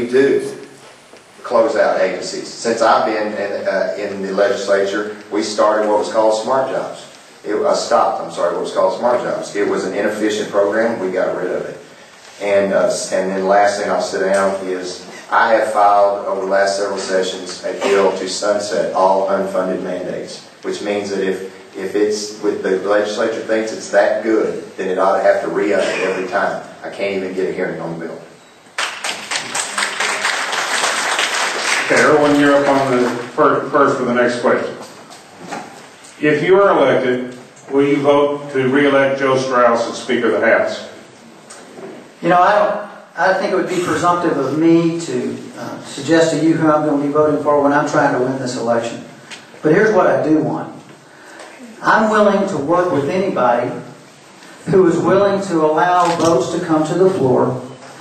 do close out agencies. Since I've been in the legislature, we started what was called Smart Jobs. What was called Smart Jobs. It was an inefficient program. We got rid of it. And then last thing I'll sit down is I have filed over the last several sessions a bill to sunset all unfunded mandates, which means that if the legislature thinks it's that good, then it ought to have to re-up it every time. I can't even get a hearing on the bill. Okay, Erwin, you're up on the first for the next question. If you are elected, will you vote to re-elect Joe Strauss as Speaker of the House? You know, I think it would be presumptive of me to suggest to you who I'm going to be voting for when I'm trying to win this election. But here's what I do want. I'm willing to work with anybody who is willing to allow votes to come to the floor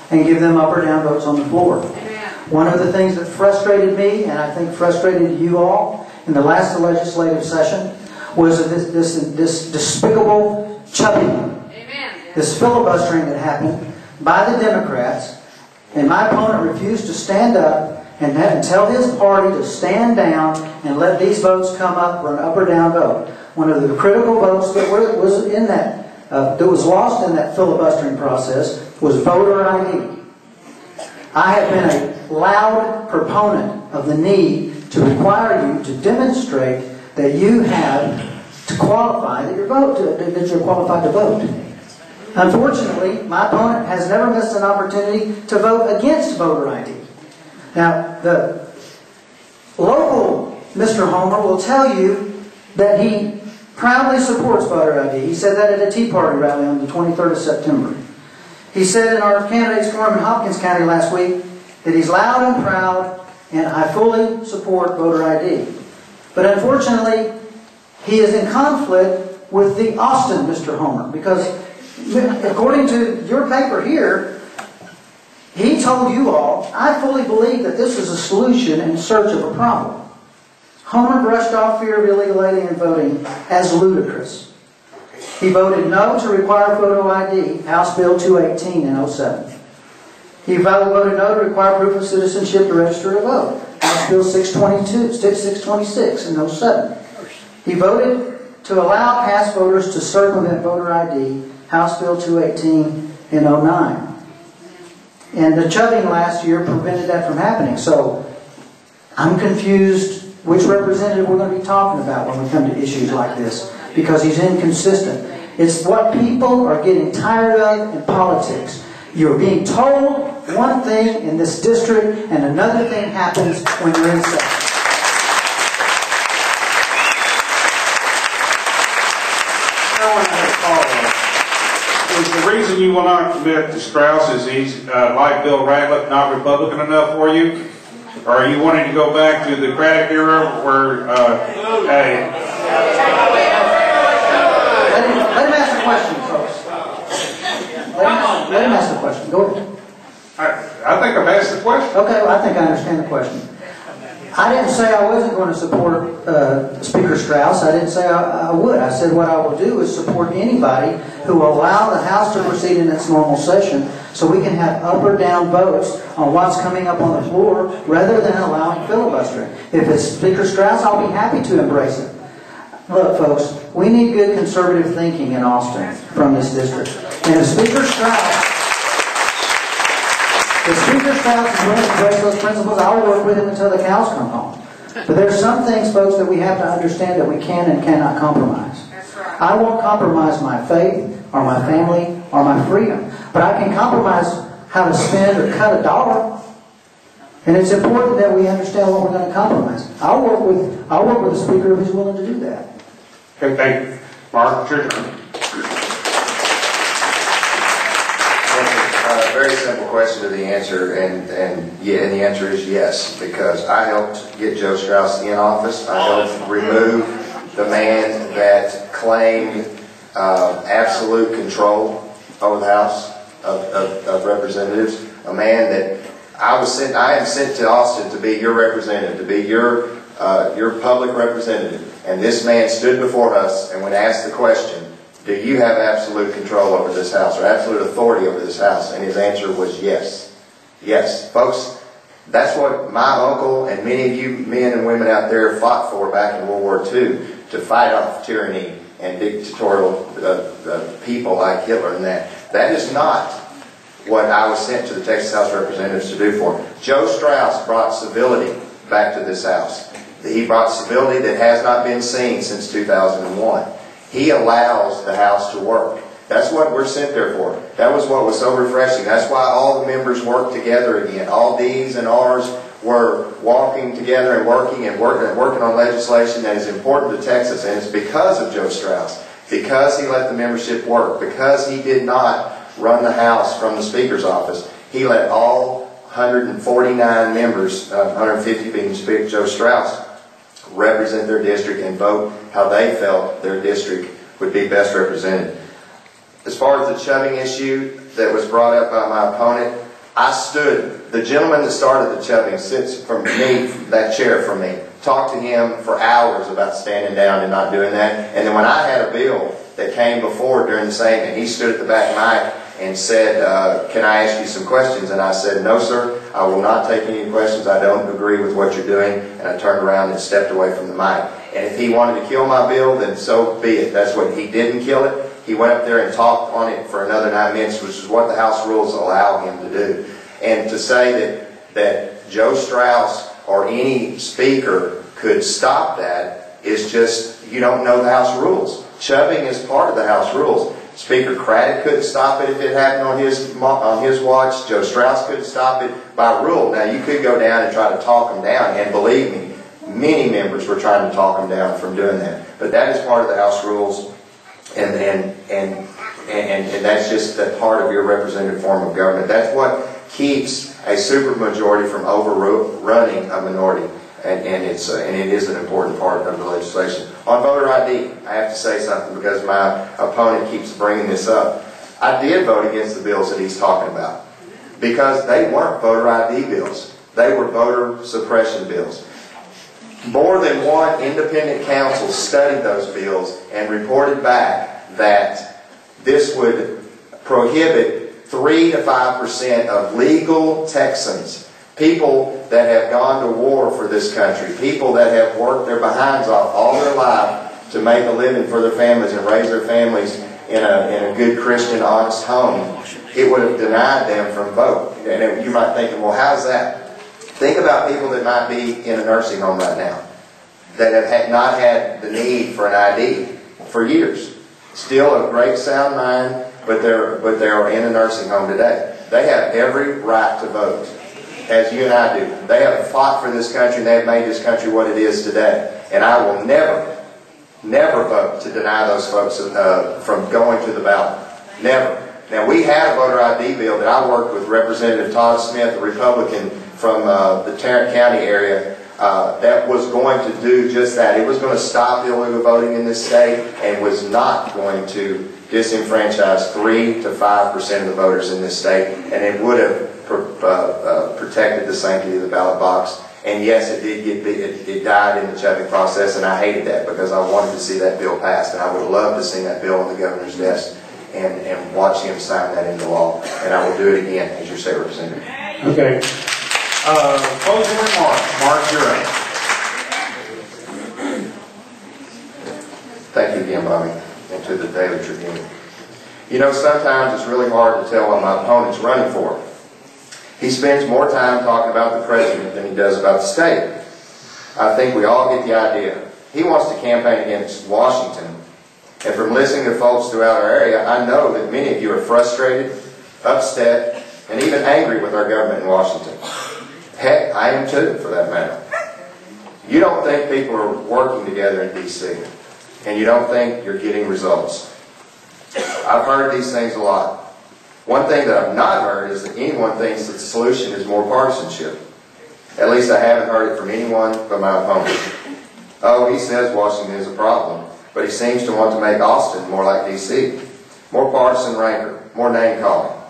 and give them up or down votes on the floor. Amen. One of the things that frustrated me, and I think frustrated you all in the last legislative session, was this despicable chubbing, this filibustering that happened by the Democrats, and my opponent refused to stand up and tell his party to stand down and let these votes come up for an up or down vote. One of the critical votes that was in that that was lost in that filibustering process was voter ID. I have been a loud proponent of the need to require you to demonstrate that you have to qualify that you're qualified to vote. Unfortunately, my opponent has never missed an opportunity to vote against voter ID. Now, the local Mr. Homer will tell you that he proudly supports voter ID. He said that at a Tea Party rally on the 23rd of September. He said in our candidates forum in Hopkins County last week that he's loud and proud and I fully support voter ID. But unfortunately, he is in conflict with the Austin Mr. Homer, because according to your paper here, he told you all, I fully believe that this is a solution in search of a problem. Homer brushed off fear of illegal alien voting as ludicrous. He voted no to require photo ID, House Bill 218 in 07. He voted no to require proof of citizenship to register to vote, House Bill 626 in 07. He voted to allow past voters to circumvent voter ID, House Bill 218 in 09. And the chubbing last year prevented that from happening. So I'm confused which representative we're going to be talking about when we come to issues like this, because he's inconsistent. It's what people are getting tired of in politics. You're being told one thing in this district and another thing happens when you're in session. The reason you will not commit to Strauss is he's, like Bill Ratliff, not Republican enough for you? Or are you wanting to go back to the Craddock era where, hey... Let him ask the question, folks. Let him ask the question. Go ahead. I think I've asked the question. Okay, well, I think I understand the question. I didn't say I wasn't going to support Speaker Strauss. I didn't say I would. I said what I will do is support anybody who will allow the House to proceed in its normal session so we can have up or down votes on what's coming up on the floor rather than allowing filibustering. If it's Speaker Strauss, I'll be happy to embrace it. Look, folks, we need good conservative thinking in Austin from this district. And if Speaker Strauss is willing to embrace those principles, I'll work with him until the cows come home. But there's some things, folks, that we have to understand that we can and cannot compromise. I won't compromise my faith or my family or my freedom. But I can compromise how to spend or cut a dollar. And it's important that we understand what we're going to compromise. I'll work with the Speaker if he's willing to do that. Okay, thank you. Mark, your turn. Very simple question to the answer, and the answer is yes, because I helped get Joe Strauss in office. I helped remove the man that claimed absolute control over the House of Representatives, a man that I am sent to Austin to be your representative, to be your public representative, and this man stood before us, and when asked the question, do you have absolute control over this House, or absolute authority over this House? And his answer was yes. Yes. Folks, That's what my uncle and many of you men and women out there fought for back in World War II, to fight off tyranny and dictatorial people like Hitler and that. That is not what I was sent to the Texas House of Representatives to do for. Joe Strauss brought civility back to this House. He brought civility that has not been seen since 2001. He allows the House to work. That's what we're sent there for. That was what was so refreshing. That's why all the members worked together again. All D's and R's were walking together and working on legislation that is important to Texas. And it's because of Joe Strauss. Because he let the membership work. Because he did not run the House from the Speaker's office. He let all 149 members, 150 being Speaker Joe Strauss, represent their district and vote how they felt their district would be best represented. As far as the chubbing issue that was brought up by my opponent, I stood. The gentleman that started the chubbing sits from me, that chair from me. Talked to him for hours about standing down and not doing that. And then when I had a bill that came before during the same, and he stood at the back mic and said, can I ask you some questions? And I said, no sir, I will not take any questions. I don't agree with what you're doing. And I turned around and stepped away from the mic. And if he wanted to kill my bill, then so be it. That's what he didn't kill it. He went up there and talked on it for another 9 minutes, which is what the House rules allow him to do. And to say that Joe Strauss or any speaker could stop that is just, you don't know the House rules. Chubbing is part of the House rules. Speaker Craddock couldn't stop it if it happened on his watch. Joe Strauss couldn't stop it by rule. Now, you could go down and try to talk them down, and believe me, many members were trying to talk them down from doing that. But that is part of the House rules, and that's just that part of your representative form of government. That's what keeps a supermajority from overrunning a minority, and it is an important part of the legislation. On voter ID, I have to say something because my opponent keeps bringing this up. I did vote against the bills that he's talking about because they weren't voter ID bills. They were voter suppression bills. More than one independent counsel studied those bills and reported back that this would prohibit 3 to 5% of legal Texans, people that have gone to war for this country, people that have worked their behinds off all their life to make a living for their families and raise their families in a good Christian, honest home. It would have denied them from vote. And you might think, well, how's that? Think about people that might be in a nursing home right now that have not had the need for an ID for years. Still a great sound mind, but they are in a nursing home today. They have every right to vote, as you and I do. They have fought for this country, and they have made this country what it is today. And I will never, never vote to deny those folks from going to the ballot. Never. Now, we had a voter ID bill that I worked with Representative Todd Smith, a Republican from the Tarrant County area, that was going to do just that. It was going to stop illegal voting in this state and was not going to disenfranchise 3 to 5% of the voters in this state, and it would have protected the sanctity of the ballot box. And yes, it died in the chubbing process, and I hated that because I wanted to see that bill passed, and I would have loved to see that bill on the governor's desk and watch him sign that into law. And I will do it again as your state representative. Okay. Closing remarks. Mark, you're up. Thank you again, Bobby, and to the Daily Tribune. You know, sometimes it's really hard to tell what my opponent's running for. He spends more time talking about the president than he does about the state. I think we all get the idea. He wants to campaign against Washington. And from listening to folks throughout our area, I know that many of you are frustrated, upset, and even angry with our government in Washington. Heck, I am too, for that matter. You don't think people are working together in D.C., and you don't think you're getting results. I've heard these things a lot. One thing that I've not heard is that anyone thinks that the solution is more partisanship. At least I haven't heard it from anyone but my opponent. Oh, he says Washington is a problem, but he seems to want to make Austin more like D.C. More partisan rancor, more name-calling.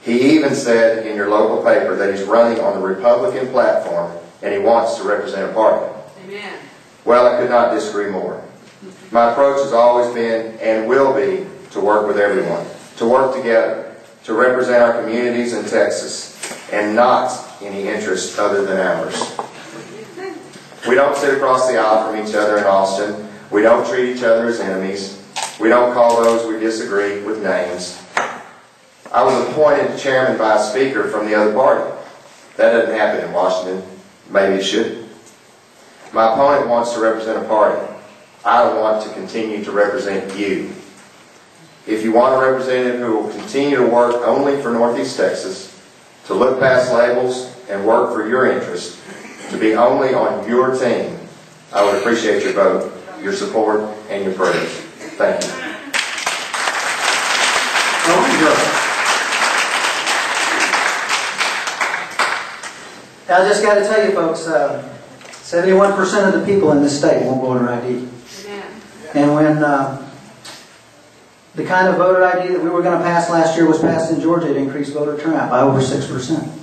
He even said in your local paper that he's running on the Republican platform and he wants to represent a party. Amen. Well, I could not disagree more. My approach has always been and will be to work with everyone, to work together, to represent our communities in Texas, and not any interest other than ours. We don't sit across the aisle from each other in Austin. We don't treat each other as enemies. We don't call those we disagree with names. I was appointed chairman by a speaker from the other party. That doesn't happen in Washington. Maybe it should. My opponent wants to represent a party. I want to continue to represent you. If you want a representative who will continue to work only for Northeast Texas, to look past labels and work for your interest, to be only on your team, I would appreciate your vote, your support, and your prayers. Thank you. I just got to tell you folks, 71% of the people in this state want voter ID. And when the kind of voter ID that we were going to pass last year was passed in Georgia, it increased voter turnout by over 6%.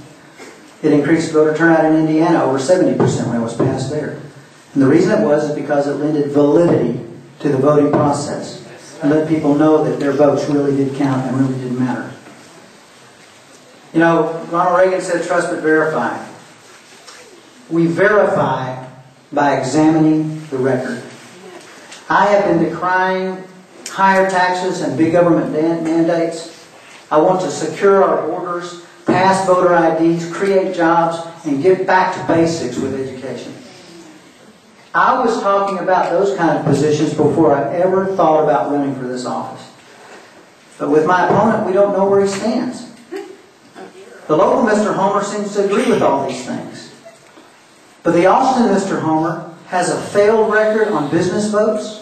It increased voter turnout in Indiana over 70% when it was passed there. And the reason it was is because it lended validity to the voting process and let people know that their votes really did count and really did matter. You know, Ronald Reagan said, trust but verify. We verify by examining the record. I have been decrying higher taxes and big government mandates. I want to secure our borders, pass voter IDs, create jobs, and get back to basics with education. I was talking about those kind of positions before I ever thought about running for this office. But with my opponent, we don't know where he stands. The local Mr. Homer seems to agree with all these things. But the Austin Mr. Homer has a failed record on business votes,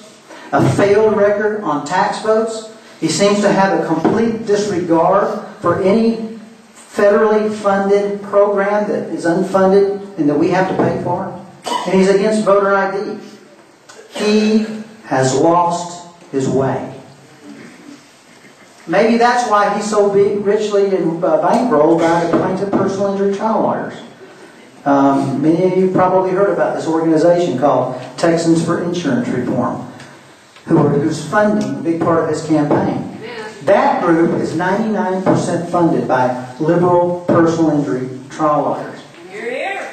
a failed record on tax votes. He seems to have a complete disregard for any federally funded program that is unfunded and that we have to pay for. And he's against voter ID. He has lost his way. Maybe that's why he's so richly bankrolled by the plaintiff personal injury trial lawyers. Many of you probably heard about this organization called Texans for Insurance Reform, who's funding a big part of his campaign. That group is 99% funded by liberal personal injury trial lawyers. You're here.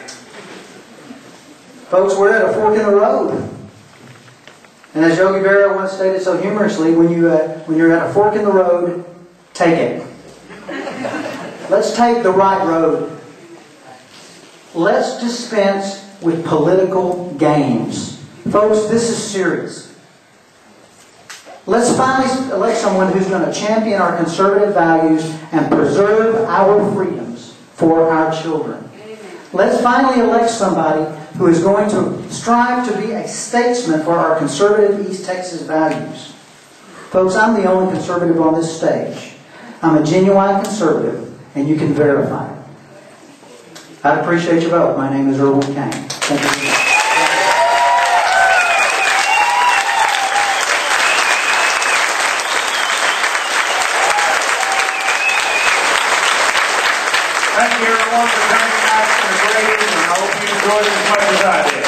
Folks, we're at a fork in the road. And as Yogi Berra once stated so humorously, when you're at a fork in the road, take it. Let's take the right road. Let's dispense with political games. Folks, this is serious. Let's finally elect someone who's going to champion our conservative values and preserve our freedoms for our children. Let's finally elect somebody who is going to strive to be a statesman for our conservative East Texas values. Folks, I'm the only conservative on this stage. I'm a genuine conservative, and you can verify it. I'd appreciate your vote. My name is Erwin Cain. Thank you. Thank you everyone for coming out to the great, and I hope you enjoyed it as much as I did.